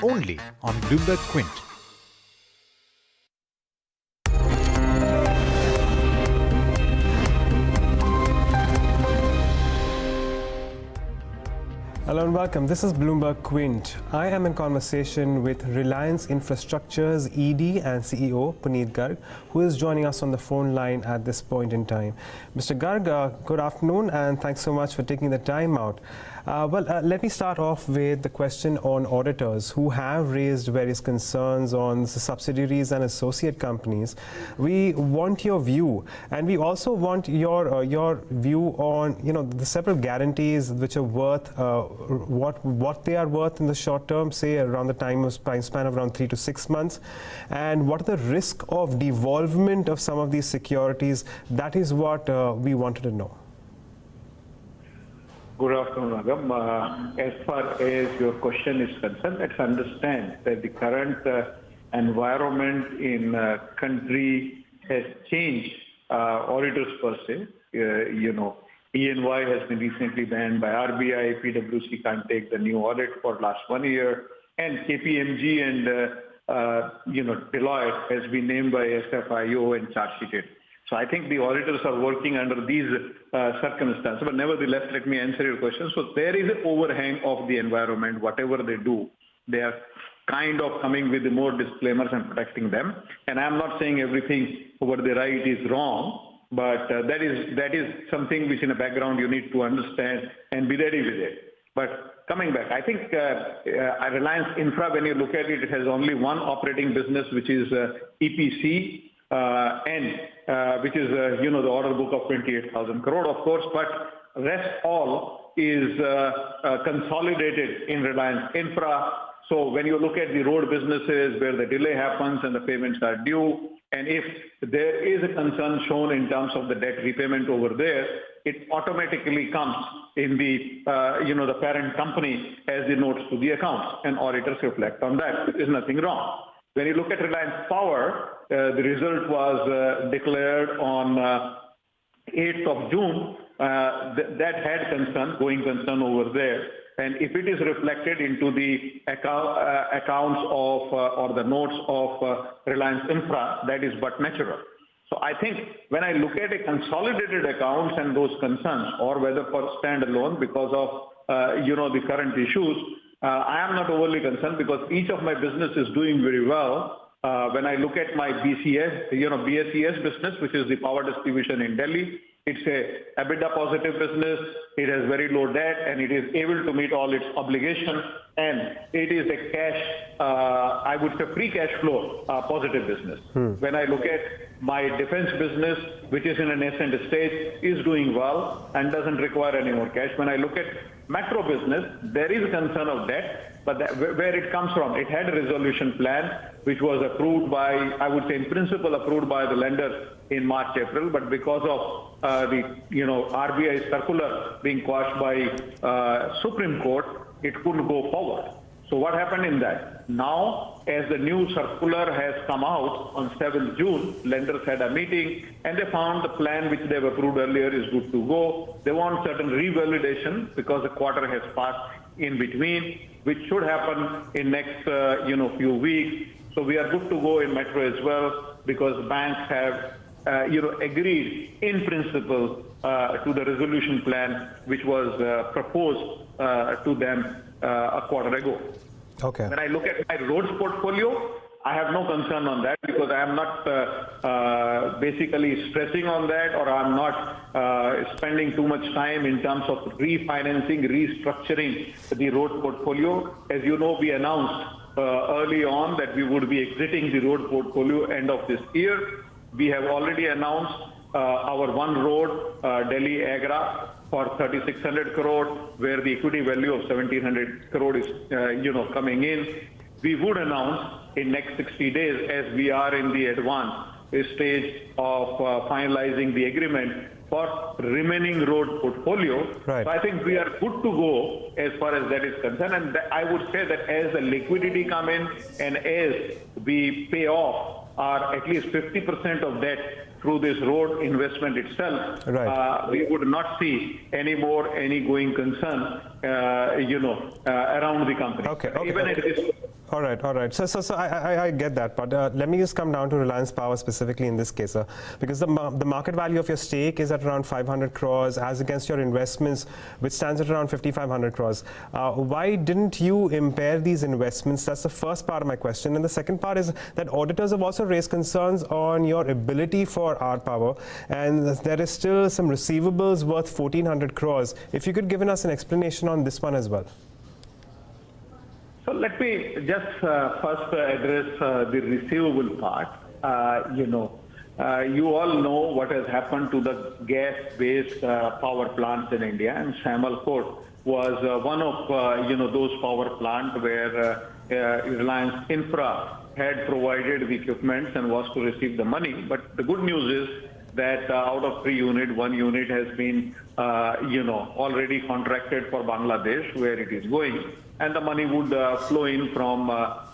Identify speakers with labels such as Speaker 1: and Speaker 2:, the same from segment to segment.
Speaker 1: only on Bloomberg Quint.
Speaker 2: Hello and welcome. This is Bloomberg Quint. I am in conversation with Reliance Infrastructure's ED and CEO, Puneet Garg, who is joining us on the phone line at this point in time. Mr. Garg, good afternoon and thanks so much for taking the time out. Let me start off with the question on auditors who have raised various concerns on the subsidiaries and associate companies. We want your view, and we also want your view on the several guarantees which are worth what they are worth in the short term, say around the time span of around 3 to 6 months, and what are the risk of devolvement of some of these securities. That is what we wanted to know.
Speaker 3: Good afternoon, Agam. As far as your question is concerned, let's understand that the current environment in country has changed auditors per se. EY has been recently banned by RBI, PwC can't take the new audit for last 1 year, and KPMG and Deloitte has been named by SFIO and charge sheeted. So I think the auditors are working under these circumstances. But nevertheless, let me answer your question. So there is an overhang of the environment. Whatever they do, they are kind of coming with more disclaimers and protecting them. And I'm not saying everything over the right is wrong, but that is something which in the background you need to understand and be ready with it. But coming back, I think Reliance Infra, when you look at it, it has only one operating business, which is EPC. Which is, the order book of 28,000 crore, of course, but rest all is consolidated in Reliance Infra. So when you look at the road businesses where the delay happens and the payments are due, and if there is a concern shown in terms of the debt repayment over there, it automatically comes in the, the parent company as the notes to the accounts, and auditors reflect on that. There is nothing wrong. When you look at Reliance Power, the result was declared on 8th of June. That had going concern over there. And if it is reflected into the accounts of or the notes of Reliance Infra, that is but natural. So I think when I look at a consolidated accounts and those concerns, or whether for standalone because of the current issues, I am not overly concerned because each of my business is doing very well. When I look at my BSES business, which is the power distribution in Delhi, it's a EBITDA positive business. It has very low debt and it is able to meet all its obligations. And it is a cash, I would say free cash flow positive business. When I look at my defense business, which is in a nascent stage, is doing well and doesn't require any more cash. When I look at metro business, there is a concern of debt, but where it comes from, it had a resolution plan, which was approved by, I would say in principle, approved by the lenders in March, April, but because of the RBI circular being quashed by Supreme Court, it couldn't go forward. So what happened in that? Now, as the new circular has come out on 7th June, lenders had a meeting and they found the plan which they've approved earlier is good to go. They want certain revalidation because the quarter has passed in between, which should happen in next few weeks. So we are good to go in metro as well because banks have agreed in principle to the resolution plan which was proposed to them a quarter ago.
Speaker 2: Okay.
Speaker 3: When I look at my roads portfolio, I have no concern on that because I am not basically stressing on that, or I'm not spending too much time in terms of refinancing, restructuring the road portfolio. As you know, we announced early on that we would be exiting the road portfolio end of this year. We have already announced our one road, Delhi Agra, for 3,600 crore, where the equity value of 1,700 crore is, coming in. We would announce in next 60 days, as we are in the advanced stage of finalizing the agreement for remaining road portfolio.
Speaker 2: Right.
Speaker 3: So I think we are good to go as far as that is concerned. And I would say that as the liquidity come in and as we pay off our at least 50% of debt through this road investment itself,
Speaker 2: right,
Speaker 3: we would not see any going concern, around the company.
Speaker 2: Okay.
Speaker 3: Even at this.
Speaker 2: All right. So I get that, but let me just come down to Reliance Power specifically in this case, because the market value of your stake is at around 500 crores as against your investments, which stands at around 5,500 crores. Why didn't you impair these investments? That's the first part of my question. And the second part is that auditors have also raised concerns on your ability for R Power, and there is still some receivables worth 1,400 crores. If you could give us an explanation on this one as well.
Speaker 3: So let me just first address the receivable part. You all know what has happened to the gas-based power plants in India, and Samalkot was one of those power plants where Reliance Infra had provided the equipment and was to receive the money. But the good news is that out of 3 units, 1 unit has been already contracted for Bangladesh, where it is going, and the money would flow in from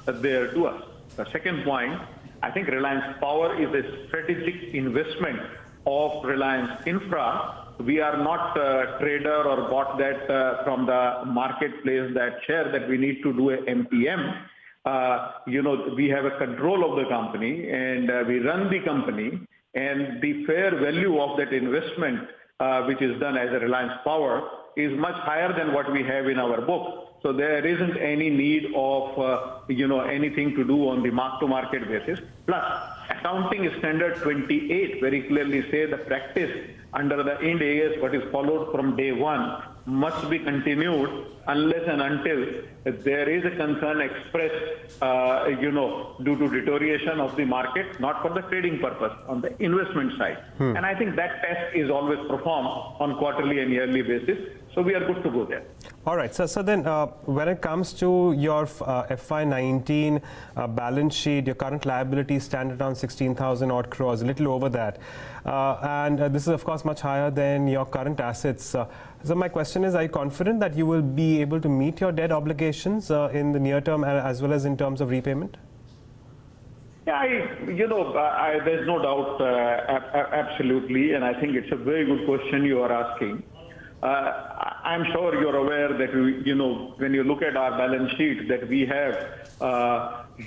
Speaker 3: there to us. The second point, I think Reliance Power is a strategic investment of Reliance Infra. We are not a trader or bought that from the marketplace, that share that we need to do a MTM. We have a control of the company, and we run the company, and the fair value of that investment, which is done as a Reliance Power, is much higher than what we have in our book. So there isn't any need of, anything to do on the mark-to-market basis. Plus, accounting standard 28 very clearly say the practice under the Ind AS, what is followed from day one, must be continued unless and until there is a concern expressed, due to deterioration of the market, not for the trading purpose, on the investment side. And I think that test is always performed on quarterly and yearly basis. So we are good to go there.
Speaker 2: All right. So then when it comes to your FY19 balance sheet, your current liabilities stand at around 16,000 odd crores, a little over that. And this is, of course, much higher than your current assets. So my question is, are you confident that you will be able to meet your debt obligations in the near term as well as in terms of repayment?
Speaker 3: Yeah, there's no doubt, absolutely, and I think it's a very good question you are asking. I'm sure you're aware that, when you look at our balance sheet, that we have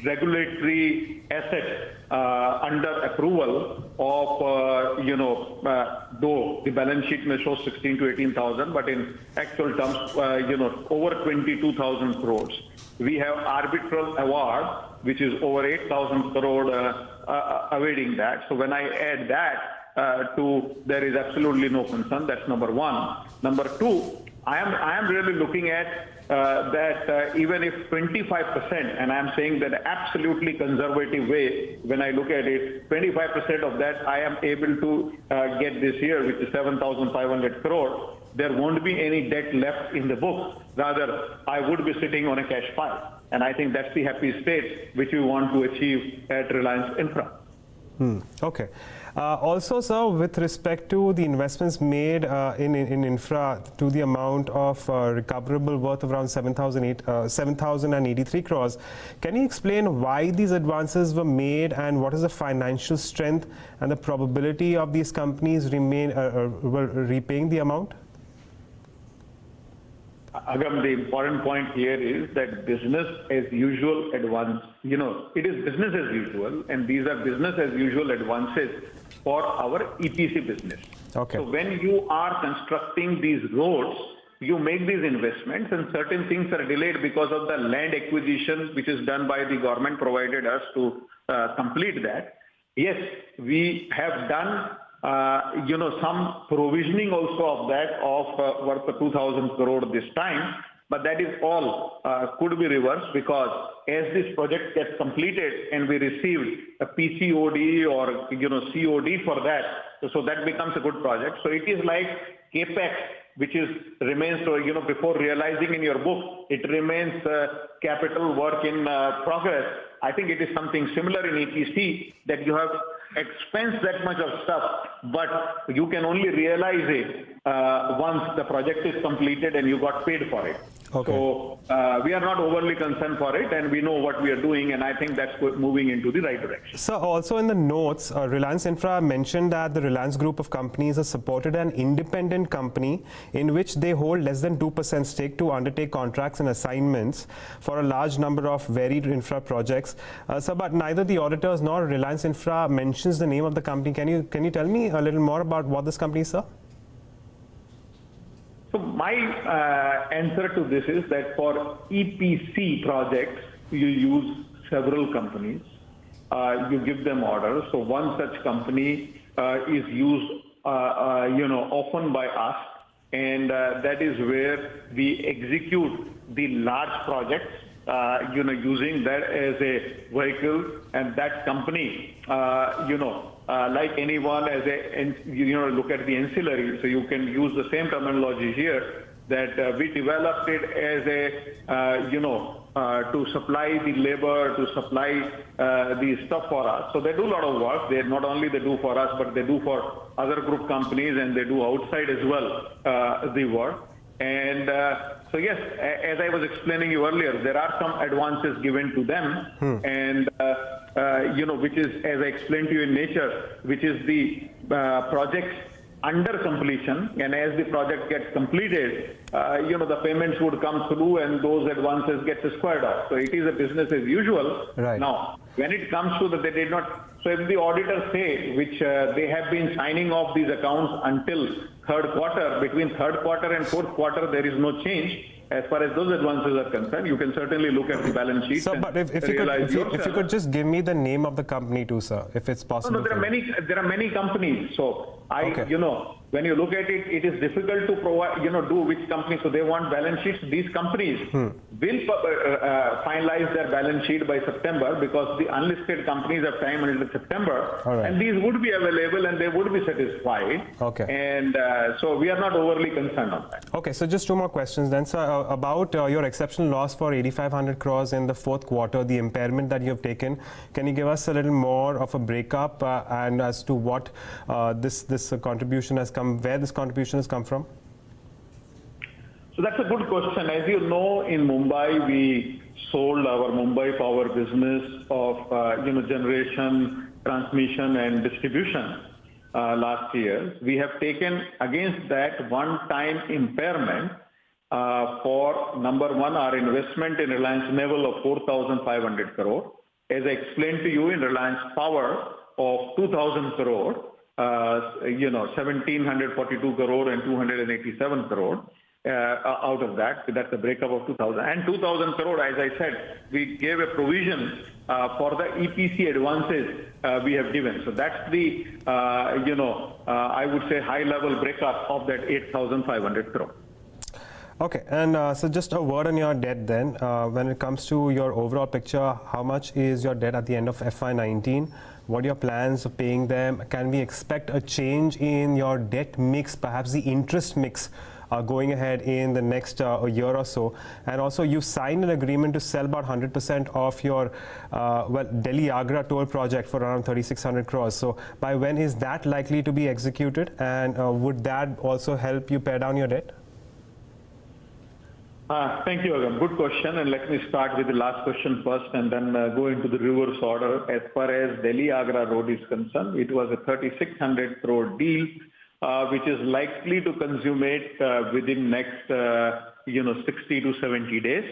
Speaker 3: regulatory assets under approval of, though the balance sheet may show 16 to 18,000, but in actual terms, over 22,000 crores. We have arbitral award, which is over 8,000 crore awaiting that. So when I add that, there is absolutely no concern. That's number one. Number two, I am really looking at that even if 25%, and I'm saying that absolutely conservative way, when I look at it, 25% of that I am able to get this year, which is 7,500 crore, there won't be any debt left in the book. Rather, I would be sitting on a cash pile. And I think that's the happy state which we want to achieve at Reliance Infra.
Speaker 2: Okay. Also, sir, with respect to the investments made in infra to the amount of recoverable worth of around 7,083 crores, can you explain why these advances were made and what is the financial strength and the probability of these companies repaying the amount?
Speaker 3: Agam, the important point here is that business as usual advance, it is business as usual, and these are business as usual advances for our EPC business.
Speaker 2: Okay.
Speaker 3: So when you are constructing these roads, you make these investments, and certain things are delayed because of the land acquisition, which is done by the government, provided us to complete that. Yes, we have done some provisioning also of that of worth 2,000 crore this time, but that is all could be reversed, because as this project gets completed and we receive a PCOD or COD for that, so that becomes a good project. So it is like CAPEX, which remains, before realizing in your book, it remains capital work in progress. I think it is something similar in EPC, that you have expensed that much of stuff, but you can only realize it once the project is completed and you got paid for it.
Speaker 2: Okay.
Speaker 3: So we are not overly concerned for it, and we know what we are doing, and I think that's moving into the right direction.
Speaker 2: So also in the notes, Reliance Infra mentioned that the Reliance group of companies has supported an independent company in which they hold less than 2% stake to undertake contracts and assignments for a large number of varied infra projects. So, but neither the auditors nor Reliance Infra mentions the name of the company. Can you tell me a little more about what this company is, sir?
Speaker 3: So my answer to this is that for EPC projects, you use several companies. You give them orders. So one such company is used, often by us, and that is where we execute the large projects. Using that as a vehicle, and that company, like anyone, as look at the ancillary. So you can use the same terminology here, that we developed it as to supply the labor, to supply the stuff for us. So they do a lot of work. They not only they do for us, but they do for other group companies, and they do outside as well the work. And so yes, as I was explaining you earlier, there are some advances given to them, and which is, as I explained to you in nature, which is the projects under completion, and as the project gets completed, the payments would come through, and those advances get squared off. So it is a business as usual.
Speaker 2: Right.
Speaker 3: Now, when it comes to that, they did not. So if the auditors say, which they have been signing off these accounts until third quarter, between third quarter and fourth quarter, there is no change. As far as those advances are concerned, you can certainly look at the balance sheet.
Speaker 2: So, but if you could just give me the name of the company too, sir, if it's possible.
Speaker 3: No, there are many companies. So when you look at it, it is difficult to provide, do which company. So they want balance sheets. These companies will finalize their balance sheet by September, because the unlisted companies have time until September, and these would be available and they would be satisfied.
Speaker 2: Okay.
Speaker 3: And so we are not overly concerned on that.
Speaker 2: Okay, so just two more questions then, sir. About your exceptional loss for 8,500 crores in the fourth quarter, the impairment that you have taken. Can you give us a little more of a breakup and as to what this contribution has come, where this contribution has come from?
Speaker 3: So that's a good question. As you know, in Mumbai, we sold our Mumbai power business of generation, transmission, and distribution last year. We have taken against that one-time impairment for number one, our investment in Reliance Naval of 4,500 crore. As I explained to you, in Reliance Power of 2,000 crore, 1,742 crore and 287 crore. Out of that, that's a breakup of 2,000. And 2,000 crore, as I said, we gave a provision for the EPC advances we have given. So that's the, I would say, high-level breakup of that 8,500 crore.
Speaker 2: Okay, and so just a word on your debt then. When it comes to your overall picture, how much is your debt at the end of FY19? What are your plans of paying them? Can we expect a change in your debt mix, perhaps the interest mix, going ahead in the next year or so? And also, you signed an agreement to sell about 100% of your Delhi-Agra toll project for around 3,600 crores. So by when is that likely to be executed? And would that also help you pay down your debt?
Speaker 3: Thank you, Agam. Good question. And let me start with the last question first and then go into the reverse order. As far as Delhi-Agra road is concerned, it was a 3,600 crore deal, which is likely to consummate within next 60 to 70 days.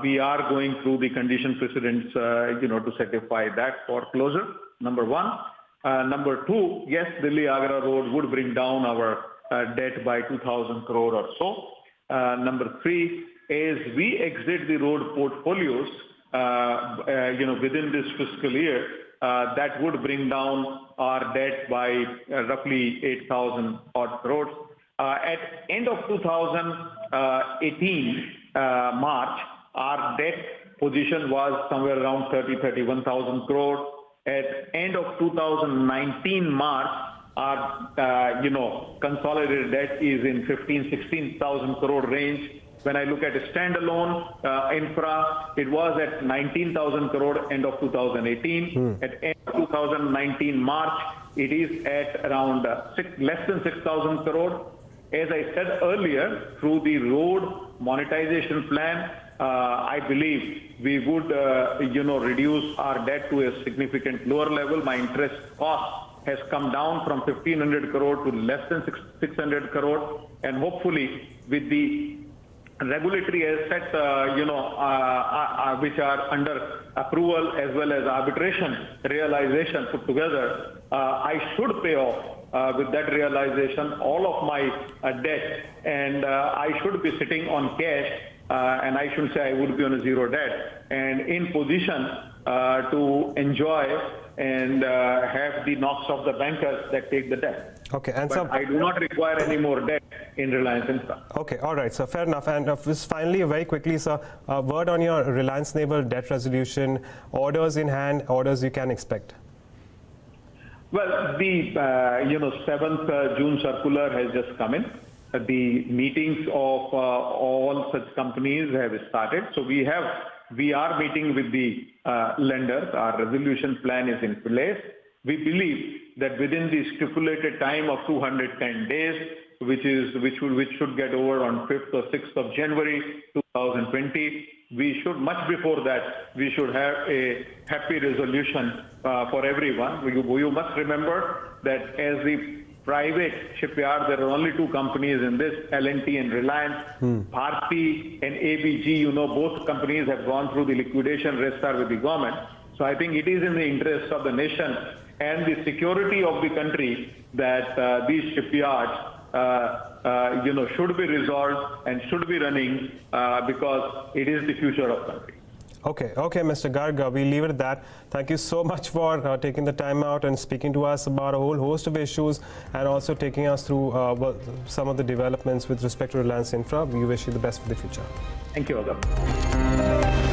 Speaker 3: We are going through the condition precedents, to certify that for closure, number one. Number two, yes, Delhi-Agra road would bring down our debt by 2,000 crore or so. Number three, as we exit the road portfolios, within this fiscal year, that would bring down our debt by roughly 8,000 odd crores. At end of 2018 March, our debt position was somewhere around 31,000 crore. At end of 2019 March, our consolidated debt is in 16,000 crore range. When I look at a standalone infra, it was at 19,000 crore end of 2018. At end of 2019 March, it is at around less than 6,000 crore. As I said earlier, through the road monetization plan, I believe we would, reduce our debt to a significant lower level. My interest cost has come down from 1,500 crore to less than 600 crore, and hopefully with the regulatory assets, which are under approval as well as arbitration realization put together, I should pay off with that realization all of my debt, and I should be sitting on cash, and I should say I would be on a zero debt and in position to enjoy and have the knocks of the bankers that take the debt.
Speaker 2: Okay, and
Speaker 3: But
Speaker 2: so
Speaker 3: I do not require any more debt in Reliance Infra.
Speaker 2: okay, all right, so fair enough. And just finally, very quickly, sir, a word on your Reliance Naval debt resolution, orders in hand, orders you can expect.
Speaker 3: Well, the 7th June circular has just come in. The meetings of all such companies have started. So we are meeting with the lenders. Our resolution plan is in place. We believe that within the stipulated time of 210 days, which should get over on 5th or 6th of January 2020, we should, much before that, we should have a happy resolution for everyone. You must remember that as the private shipyard, there are only two companies in this, L&T and Reliance. Bharti and ABG, both companies have gone through the liquidation, rest are with the government. So I think it is in the interest of the nation and the security of the country that these shipyards should be resolved and should be running because it is the future of country.
Speaker 2: Okay, Mr. Garg, we'll leave it at that. Thank you so much for taking the time out and speaking to us about a whole host of issues and also taking us through some of the developments with respect to Reliance Infra. We wish you the best for the future.
Speaker 3: Thank you, Agam.